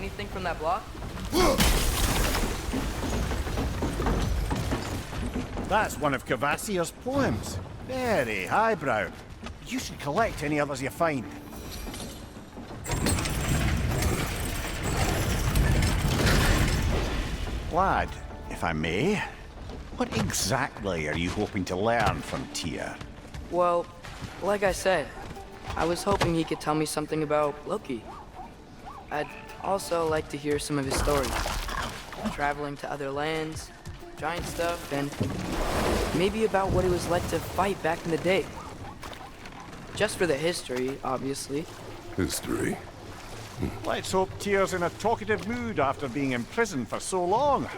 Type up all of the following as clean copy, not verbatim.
anything from that block? That's one of Cavassier's poems. Very highbrow. You should collect any others you find. Lad, if I may, what exactly are you hoping to learn from Tyr? Well, like I said, I was hoping he could tell me something about Loki. I'd also like to hear some of his stories. Traveling to other lands, giant stuff, and maybe about what it was like to fight back in the day. Just for the history, obviously. History? Let's hope Tyr's in a talkative mood after being imprisoned for so long.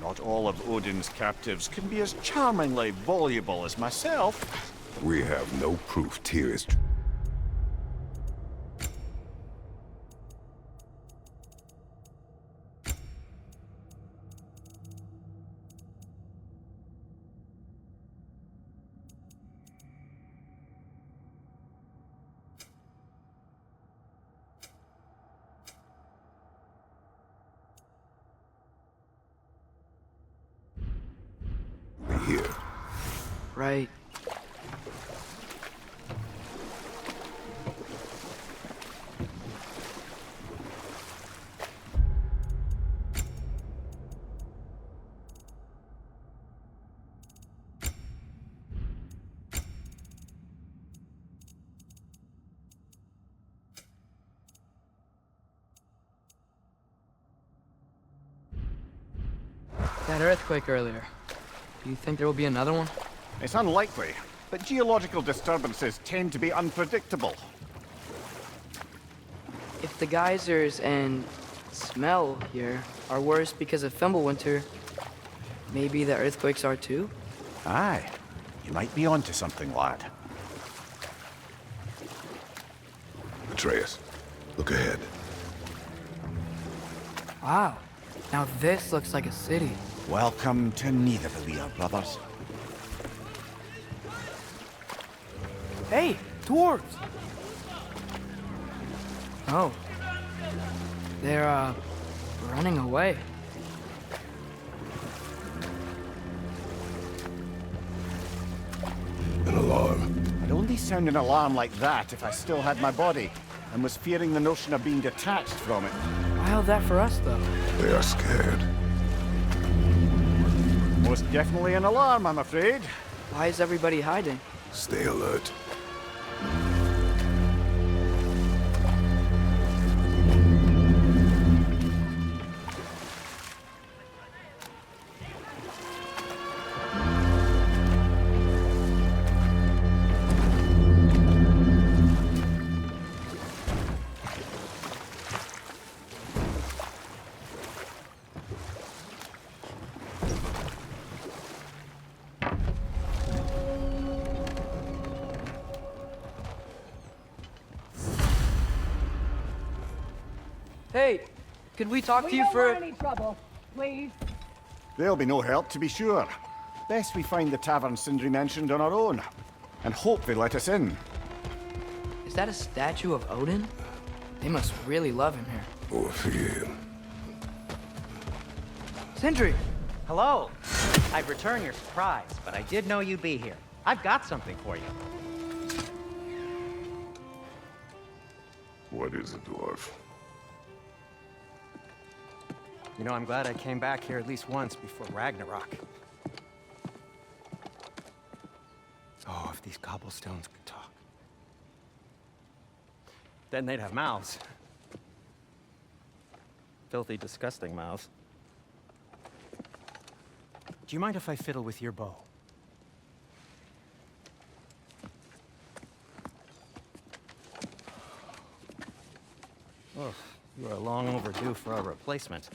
Not all of Odin's captives can be as charmingly voluble as myself. We have no proof Tyr is... here. Right. That earthquake earlier. Do you think there will be another one? It's unlikely, but geological disturbances tend to be unpredictable. If the geysers and smell here are worse because of Fimbulwinter, maybe the earthquakes are too? Aye, you might be onto something, lad. Atreus, look ahead. Wow. Now this looks like a city. Welcome to Nidavellir, brothers. Hey, dwarves! Oh. They're, running away. An alarm. I'd only sound an alarm like that if I still had my body, and was fearing the notion of being detached from it. Wild that for us, though. They are scared. Most definitely an alarm, I'm afraid. Why is everybody hiding? Stay alert. Hey, could we talk to you don't for... want any trouble, please. There'll be no help, to be sure. Best we find the tavern Sindri mentioned on our own, and hope they let us in. Is that a statue of Odin? They must really love him here. Or fear. Sindri! Hello. I'd return your surprise, but I did know you'd be here. I've got something for you. What is it, dwarf? You know, I'm glad I came back here at least once before Ragnarok. Oh, if these cobblestones could talk. Then they'd have mouths. Filthy, disgusting mouths. Do you mind if I fiddle with your bow? Oh, you are long overdue for a replacement.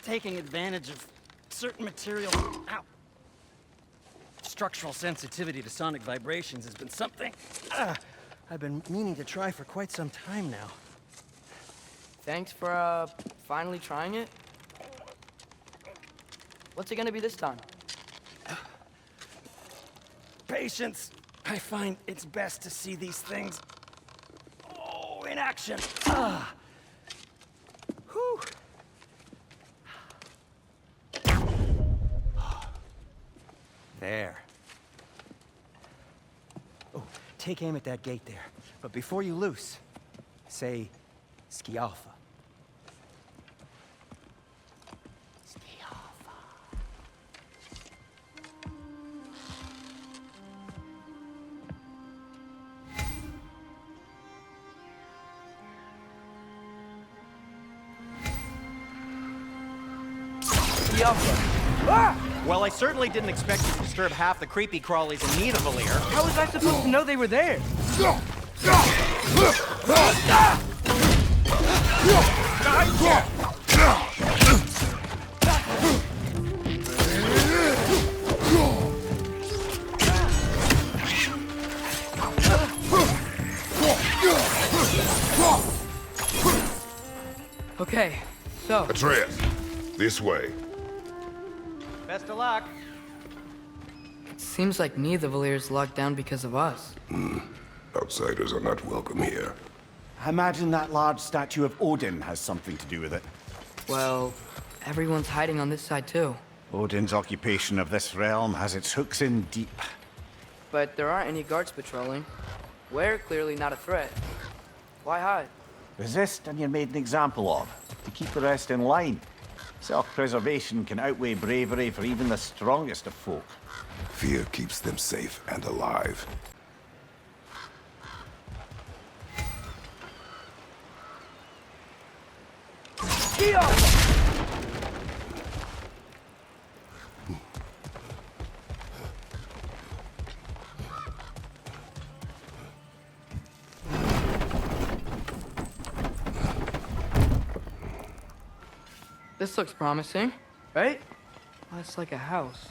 Taking advantage of certain material. Ow! Structural sensitivity to sonic vibrations has been something I've been meaning to try for quite some time now. Thanks for, finally trying it. What's it gonna be this time? Patience. I find it's best to see these things, oh, in action. Ah. Whew. There. Oh, take aim at that gate there. But before you loose, say, Skialfa. Skialfa. Well, I certainly didn't expect you to disturb half the creepy crawlies in Nidavellir. How was I supposed to know they were there? Okay, so Atreus, this way. Best of luck. seems like Nidavellir's locked down because of us. Outsiders are not welcome here. I imagine that large statue of Odin has something to do with it. Well, everyone's hiding on this side too. Odin's occupation of this realm has its hooks in deep. But there aren't any guards patrolling. We're clearly not a threat. Why hide? Resist and you're made an example of, to keep the rest in line. Self-preservation can outweigh bravery for even the strongest of folk. Fear keeps them safe and alive. This looks promising, right? Well, it's like a house.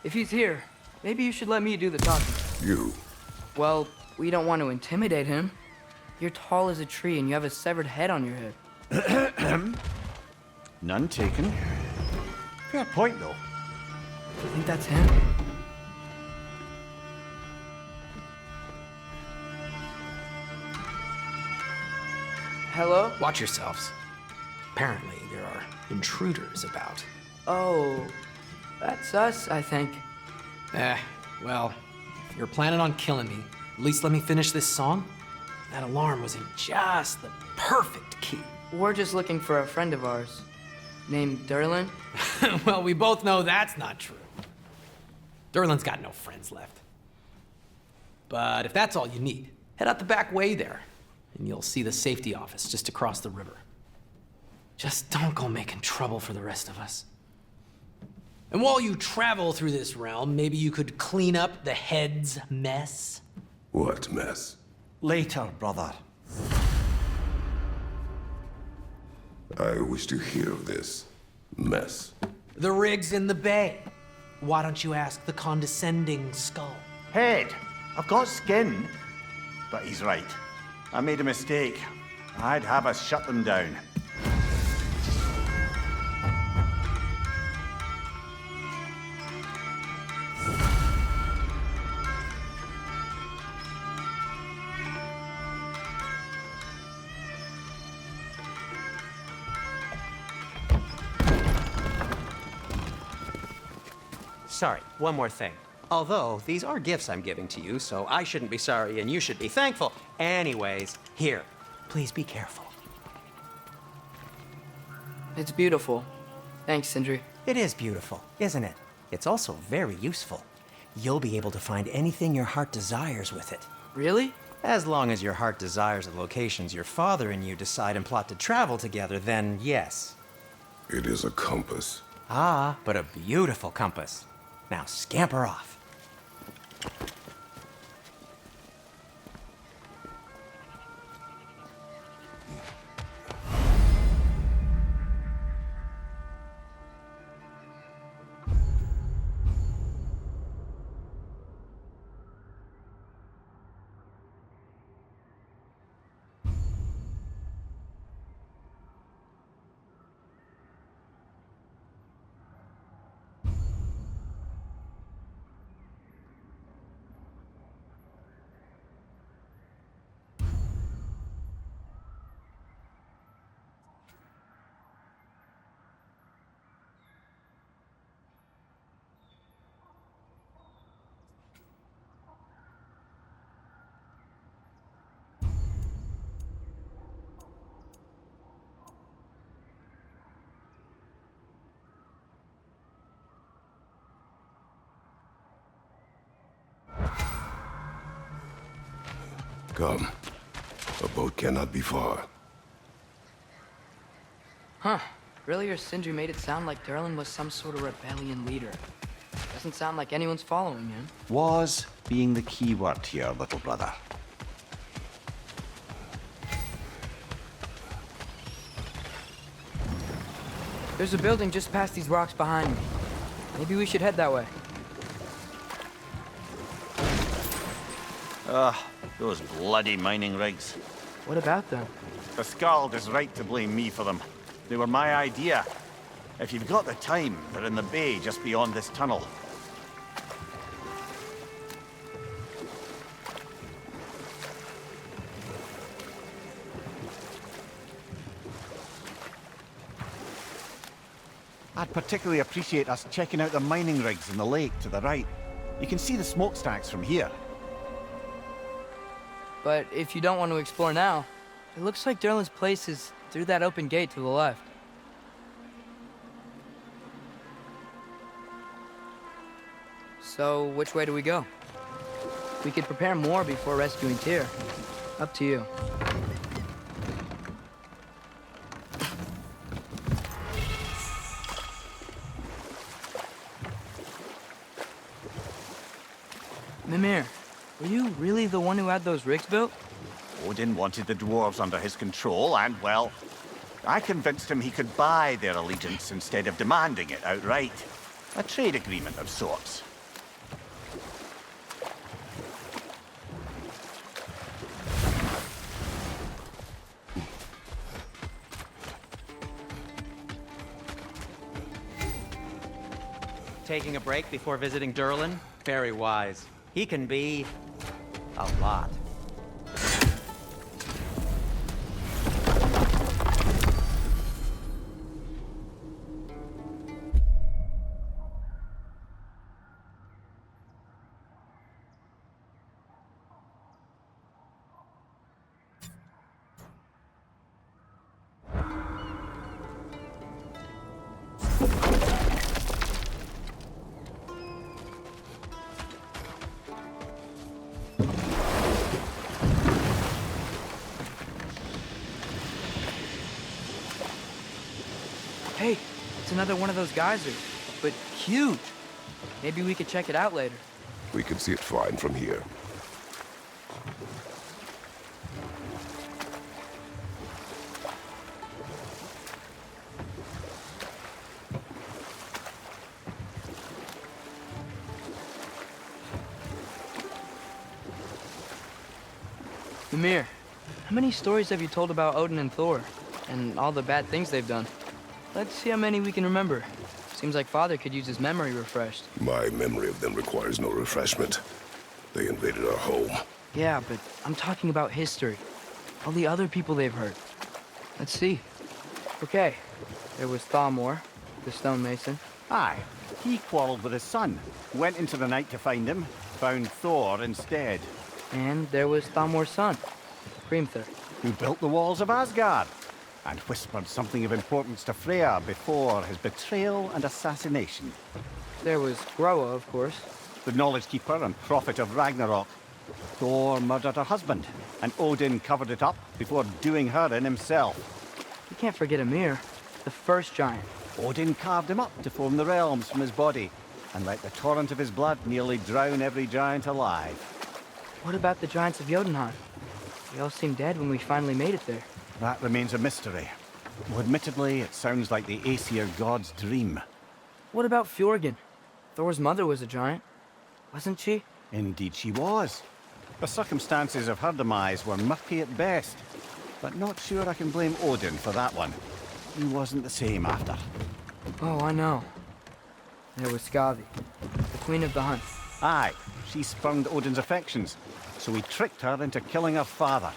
If he's here, maybe you should let me do the talking. You. Well, we don't want to intimidate him. You're tall as a tree and you have a severed head on your head. None taken. Fair point, though. Do you think that's him? Hello? Watch yourselves. Apparently, there are intruders about. Oh, that's us, I think. Well, if you're planning on killing me, at least let me finish this song. That alarm was in just the perfect key. We're just looking for a friend of ours, named Derlin. Well, we both know that's not true. Derlin's got no friends left. But if that's all you need, head out the back way there, and you'll see the safety office just across the river. Just don't go making trouble for the rest of us. And while you travel through this realm, maybe you could clean up the head's mess? What mess? Later, brother. I wish to hear of this mess. The rig's in the bay. Why don't you ask the condescending skull? Head, I've got skin. But he's right. I made a mistake. I'd have us shut them down. Sorry, one more thing. Although, these are gifts I'm giving to you, so I shouldn't be sorry and you should be thankful. Anyways, here, please be careful. It's beautiful. Thanks, Sindri. It is beautiful, isn't it? It's also very useful. You'll be able to find anything your heart desires with it. Really? As long as your heart desires the locations your father and you decide and plot to travel together, then yes. It is a compass. Ah, but a beautiful compass. Now scamper off. Come. A boat cannot be far. Huh. Earlier, Sindri made it sound like Durlin was some sort of rebellion leader. Doesn't sound like anyone's following him. Was being the key word here, little brother. There's a building just past these rocks behind me. Maybe we should head that way. Those bloody mining rigs. What about them? The Skald is right to blame me for them. They were my idea. If you've got the time, they're in the bay just beyond this tunnel. I'd particularly appreciate us checking out the mining rigs in the lake to the right. You can see the smokestacks from here. But if you don't want to explore now, it looks like Durlin's place is through that open gate to the left. So, which way do we go? We could prepare more before rescuing Tyr. Up to you. Mimir, were you really the one who had those rigs built? Odin wanted the dwarves under his control, and, well, I convinced him he could buy their allegiance instead of demanding it outright. A trade agreement of sorts. Taking a break before visiting Durlin? Very wise. He can be a lot. Hey, it's another one of those geysers, but huge. Maybe we could check it out later. We can see it fine from here. Mimir, how many stories have you told about Odin and Thor? And all the bad things they've done? Let's see how many we can remember. Seems like Father could use his memory refreshed. My memory of them requires no refreshment. They invaded our home. Yeah, but I'm talking about history. All the other people they've hurt. Let's see. Okay, there was Thalmor, the stonemason. Aye, he quarreled with his son. Went into the night to find him, found Thor instead. And there was Thalmor's son, Hrimthur. Who built the walls of Asgard and whispered something of importance to Freya before his betrayal and assassination. There was Groa, of course. The knowledge keeper and prophet of Ragnarok. Thor murdered her husband, and Odin covered it up before doing her in himself. You can't forget Ymir, the first giant. Odin carved him up to form the realms from his body, and let the torrent of his blood nearly drown every giant alive. What about the giants of Jotunheim? They all seemed dead when we finally made it there. That remains a mystery. Though admittedly, it sounds like the Aesir god's dream. What about Fjorgyn? Thor's mother was a giant, wasn't she? Indeed she was. The circumstances of her demise were murky at best, but not sure I can blame Odin for that one. He wasn't the same after. Oh, I know. There was Skavi, the queen of the hunt. Aye, she spurned Odin's affections, so he tricked her into killing her father.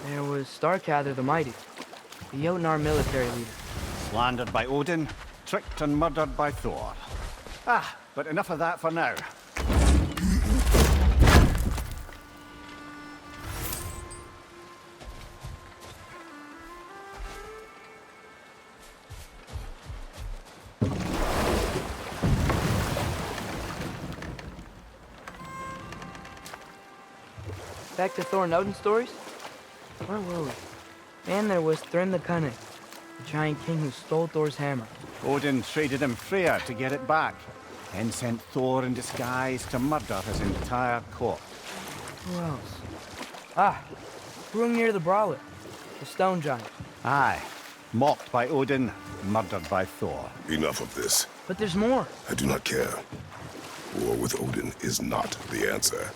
There was Starkather the Mighty, the Jotnar military leader. Slandered by Odin, tricked and murdered by Thor. But enough of that for now. Back to Thor and Odin stories? Where were we? And there was Thrym the Cunning, the giant king who stole Thor's hammer. Odin traded him Freya to get it back, then sent Thor in disguise to murder his entire court. Who else? Ah, Hrungnir the Brawler, the stone giant. Aye, mocked by Odin, murdered by Thor. Enough of this. But there's more. I do not care. War with Odin is not the answer.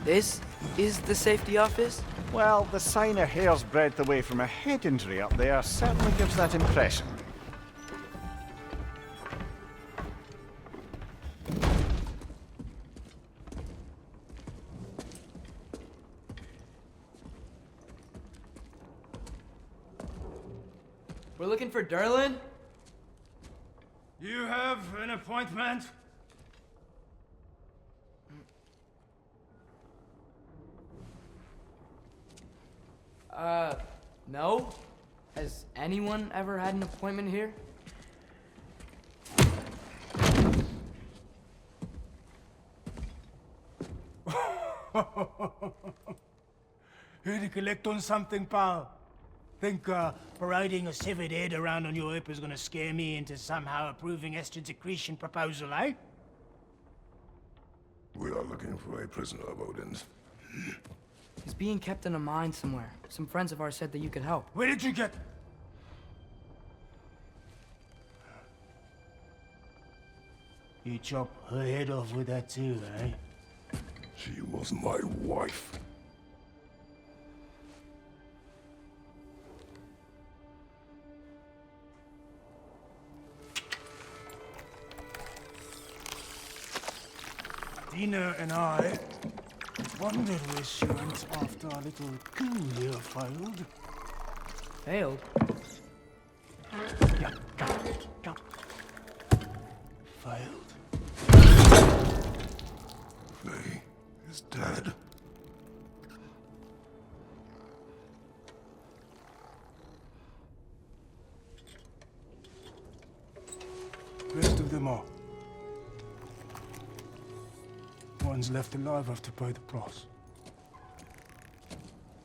This is the safety office? Well, the sign a hair's breadth away from a head injury up there certainly gives that impression. We're looking for Durlin? You have an appointment? No. Has anyone ever had an appointment here? Here to collect on something, pal? Think parading a severed head around on your hip is gonna scare me into somehow approving Estrid's accretion proposal, eh? We are looking for a prisoner of Odin's. He's being kept in a mine somewhere. Some friends of ours said that you could help. Where did you get... You chop her head off with that too, eh? She was my wife. Dina and I wondered where she went after our little coup here failed. Failed? Yeah, come. Failed. Faye is dead. Rest of them are. One's left alive have to pay the price.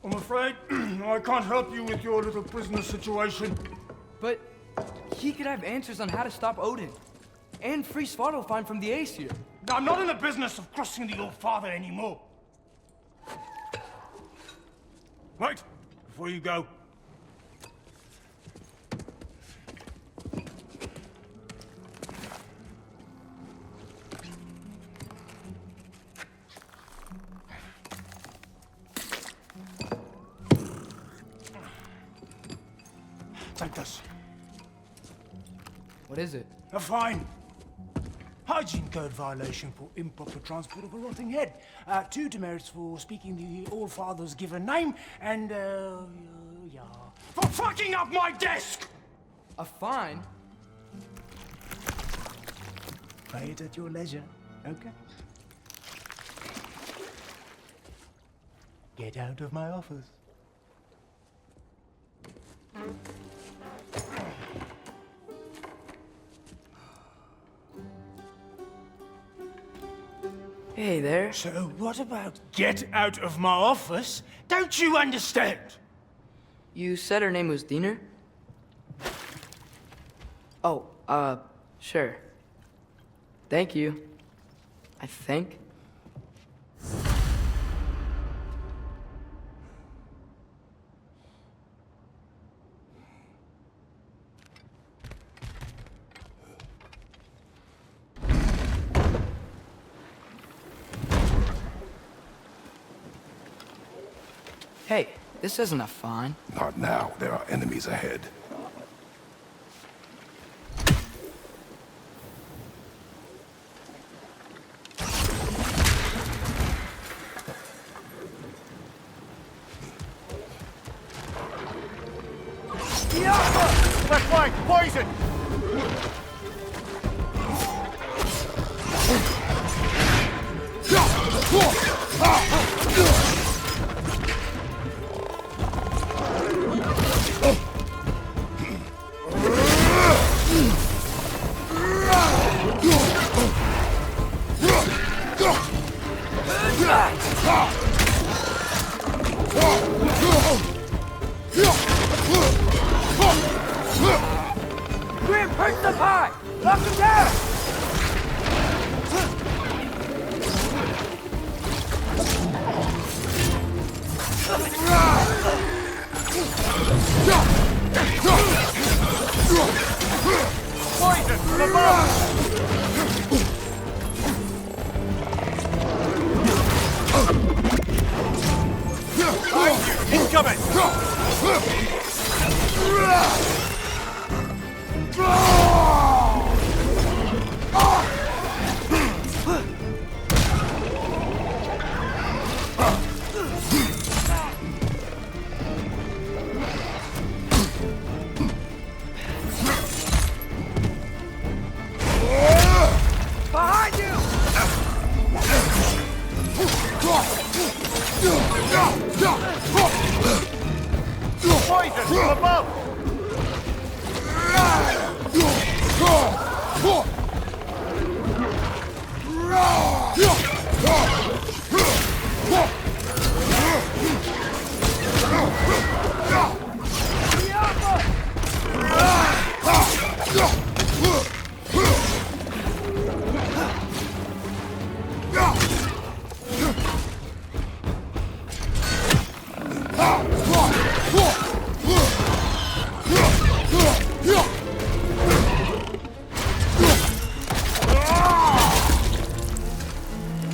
I'm afraid I can't help you with your little prisoner situation. But he could have answers on how to stop Odin. And free Svartalfheim from the Aesir. I'm not in the business of crossing the old father anymore. Wait, before you go. Take this. What is it? A fine. Hygiene code violation for improper transport of a rotting head. 2 demerits for speaking the All-Father's given name, and, yeah. For fucking up my desk! A fine? Pay it at your leisure, okay? Get out of my office. Hey there. So what about get out of my office? Don't you understand? You said her name was Diener? Oh, sure. Thank you. I think. Hey, this isn't a fine. Not now. There are enemies ahead. Left flank, poison! Grim, perch the pie! Knock him down! Poison from above! Incoming! Behind you! Poison from above!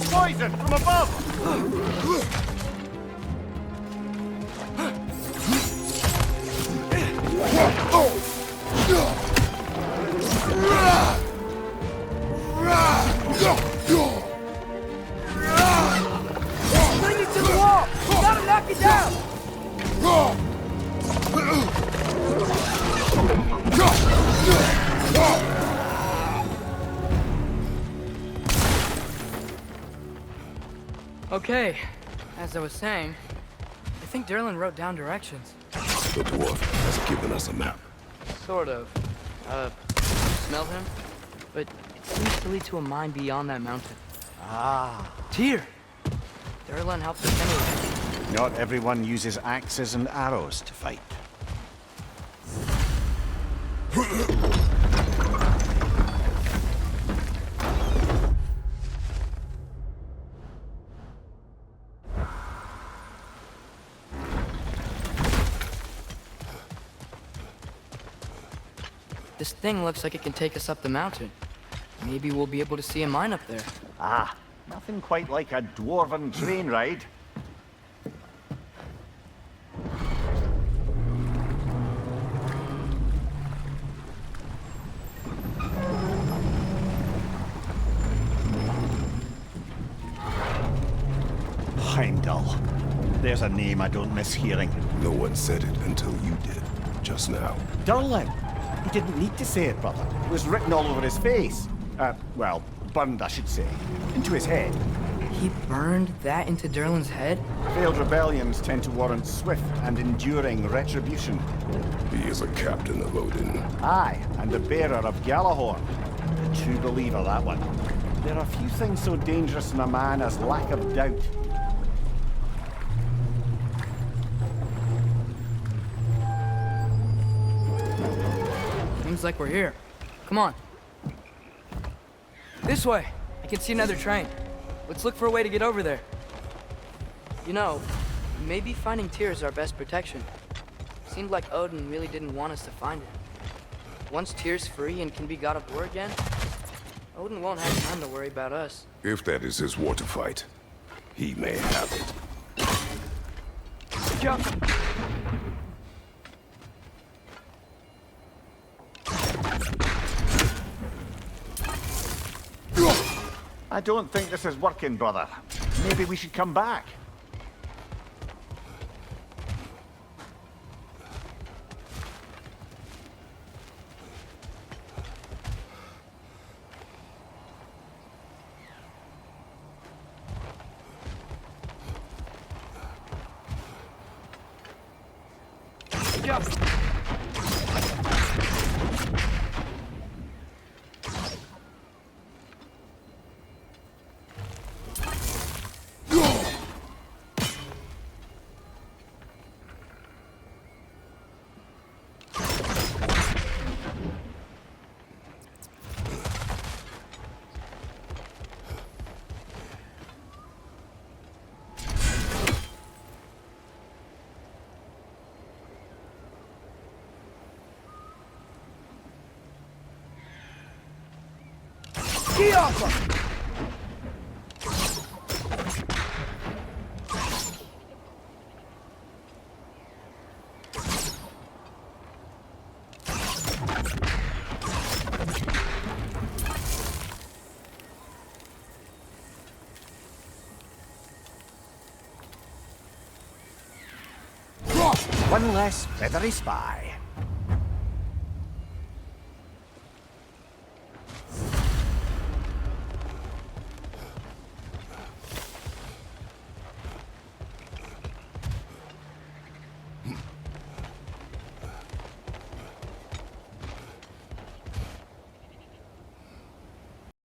Poison from above! Bring it to the wall! Gotta knock it down! Okay, as I was saying, I think Derlin wrote down directions. The dwarf has given us a map. Sort of. Smell him? But it seems to lead to a mine beyond that mountain. Ah. Tyr! Derlin helped us anyway. Not everyone uses axes and arrows to fight. This thing looks like it can take us up the mountain. Maybe we'll be able to see a mine up there. Ah, nothing quite like a dwarven train ride. Heimdall. There's a name I don't miss hearing. No one said it until you did, just now. Durlin. He didn't need to say it, brother. It was written all over his face. Well, burned, I should say. Into his head. He burned that into Derlin's head? Failed rebellions tend to warrant swift and enduring retribution. He is a captain of Odin. Aye, and the bearer of Galahorn. A true believer, that one. There are few things so dangerous in a man as lack of doubt. Seems like we're here. Come on. This way. I can see another train. Let's look for a way to get over there. You know, maybe finding Tyr is our best protection. Seemed like Odin really didn't want us to find him. Once Tyr's free and can be god of war again, Odin won't have time to worry about us. If that is his war to fight, he may have it. Jump! I don't think this is working, brother. Maybe we should come back. Jump! One less feathery spy.